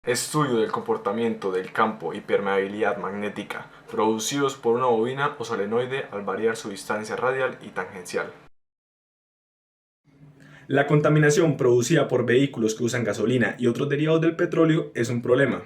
Estudio del comportamiento del campo y permeabilidad magnética producidos por una bobina o solenoide al variar su distancia radial y tangencial. La contaminación producida por vehículos que usan gasolina y otros derivados del petróleo es un problema,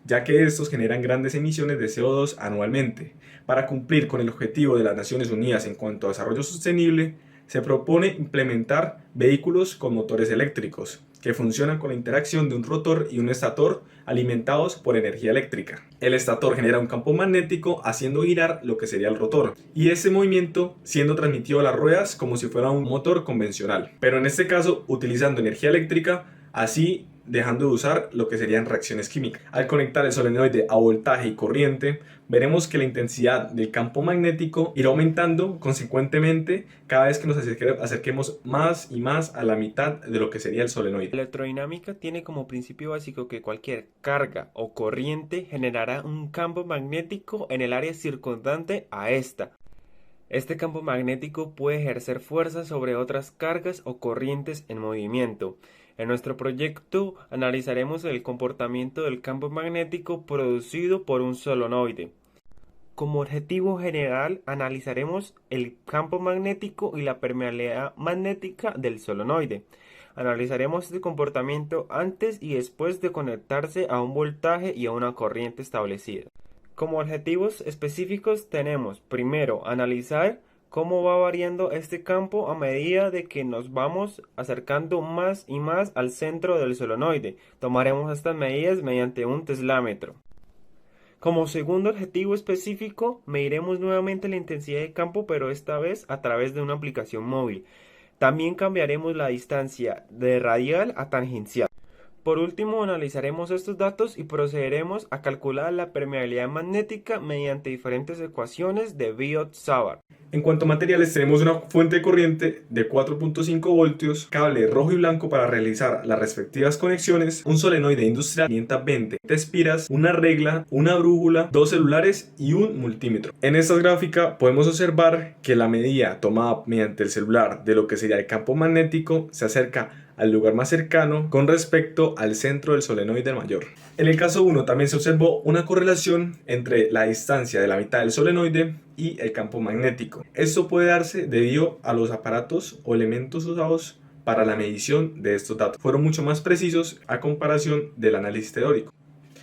ya que estos generan grandes emisiones de CO2 anualmente. Para cumplir con el objetivo de las Naciones Unidas en cuanto a desarrollo sostenible, se propone implementar vehículos con motores eléctricos, que funcionan con la interacción de un rotor y un estator alimentados por energía eléctrica. El estator genera un campo magnético haciendo girar lo que sería el rotor, y ese movimiento siendo transmitido a las ruedas como si fuera un motor convencional, pero en este caso utilizando energía eléctrica, así dejando de usar lo que serían reacciones químicas. Al conectar el solenoide a voltaje y corriente, veremos que la intensidad del campo magnético irá aumentando consecuentemente cada vez que nos acerquemos más y más a la mitad de lo que sería el solenoide. La electrodinámica tiene como principio básico que cualquier carga o corriente generará un campo magnético en el área circundante a esta. Este campo magnético puede ejercer fuerza sobre otras cargas o corrientes en movimiento. En nuestro proyecto analizaremos el comportamiento del campo magnético producido por un solenoide. Como objetivo general analizaremos el campo magnético y la permeabilidad magnética del solenoide. Analizaremos este comportamiento antes y después de conectarse a un voltaje y a una corriente establecida. Como objetivos específicos tenemos, primero, analizar cómo va variando este campo a medida de que nos vamos acercando más y más al centro del solenoide. Tomaremos estas medidas mediante un teslámetro. Como segundo objetivo específico, mediremos nuevamente la intensidad de campo, pero esta vez a través de una aplicación móvil. También cambiaremos la distancia de radial a tangencial. Por último, analizaremos estos datos y procederemos a calcular la permeabilidad magnética mediante diferentes ecuaciones de Biot-Savart. En cuanto a materiales, tenemos una fuente de corriente de 4.5 voltios, cable rojo y blanco para realizar las respectivas conexiones, un solenoide industrial 520 espiras, una regla, una brújula, dos celulares y un multímetro. En esta gráfica podemos observar que la medida tomada mediante el celular de lo que sería el campo magnético se acerca al lugar más cercano con respecto al centro del solenoide mayor. En el caso 1 también se observó una correlación entre la distancia de la mitad del solenoide y el campo magnético. Esto puede darse debido a los aparatos o elementos usados para la medición de estos datos. Fueron mucho más precisos a comparación del análisis teórico.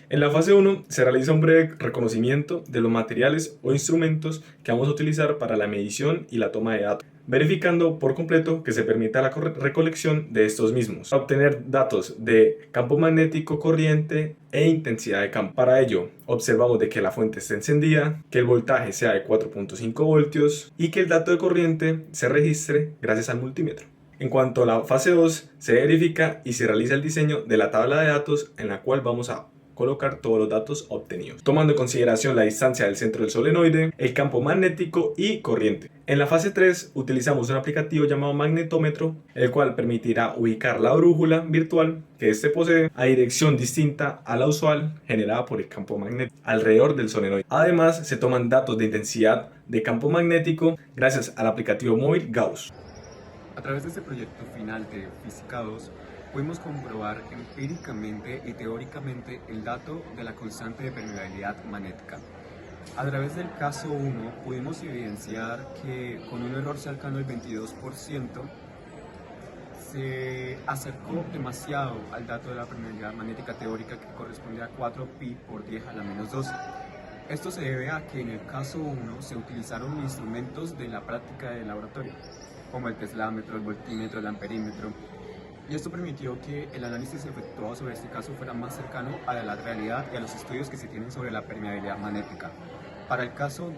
En la fase 1 se realiza un breve reconocimiento de los materiales o instrumentos que vamos a utilizar para la medición y la toma de datos, verificando por completo que se permita la recolección de estos mismos, para obtener datos de campo magnético, corriente e intensidad de campo. Para ello, observamos de que la fuente esté encendida, que el voltaje sea de 4.5 voltios y que el dato de corriente se registre gracias al multímetro. En cuanto a la fase 2, se verifica y se realiza el diseño de la tabla de datos en la cual vamos a colocar todos los datos obtenidos, tomando en consideración la distancia del centro del solenoide, el campo magnético y corriente. En la fase 3 utilizamos un aplicativo llamado magnetómetro, el cual permitirá ubicar la brújula virtual que este posee a dirección distinta a la usual generada por el campo magnético alrededor del solenoide. Además, se toman datos de intensidad de campo magnético gracias al aplicativo móvil Gauss. A través de este proyecto final de Física 2, pudimos comprobar empíricamente y teóricamente el dato de la constante de permeabilidad magnética. A través del caso 1 pudimos evidenciar que con un error cercano al 22% se acercó demasiado al dato de la permeabilidad magnética teórica, que corresponde a 4pi por 10 a la menos 12. Esto se debe a que en el caso 1 se utilizaron instrumentos de la práctica de laboratorio, como el teslámetro, el voltímetro, el amperímetro, y esto permitió que el análisis efectuado sobre este caso fuera más cercano a la realidad y a los estudios que se tienen sobre la permeabilidad magnética. Para el caso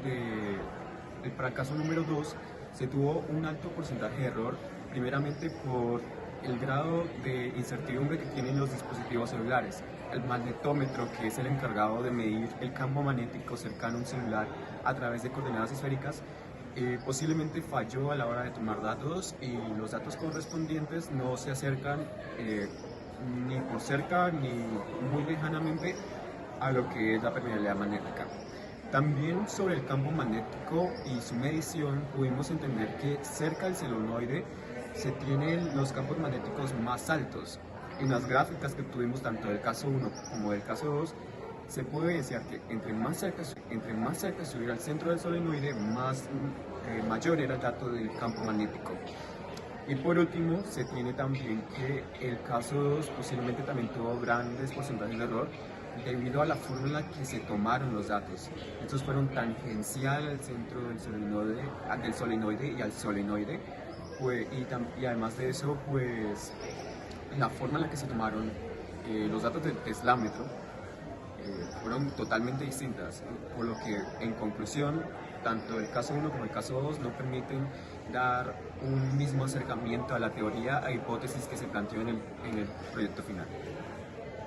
número 2 se tuvo un alto porcentaje de error, primeramente por el grado de incertidumbre que tienen los dispositivos celulares. El magnetómetro, que es el encargado de medir el campo magnético cercano a un celular a través de coordenadas esféricas, posiblemente falló a la hora de tomar datos, y los datos correspondientes no se acercan ni por cerca ni muy lejanamente a lo que es la permeabilidad magnética. También sobre el campo magnético y su medición pudimos entender que cerca del solenoide se tienen los campos magnéticos más altos. En las gráficas que tuvimos tanto del caso 1 como del caso 2, se puede decir que entre más cerca estuviera al centro del solenoide, mayor era el dato del campo magnético. Y por último, se tiene también que el caso 2 posiblemente también tuvo grandes porcentajes de error debido a la forma en la que se tomaron los datos. Estos fueron tangencial al centro del solenoide y al solenoide, y además de eso, pues la forma en la que se tomaron los datos del teslámetro fueron totalmente distintas, por lo que en conclusión, tanto el caso 1 como el caso 2 no permiten dar un mismo acercamiento a la teoría e hipótesis que se planteó en el proyecto final.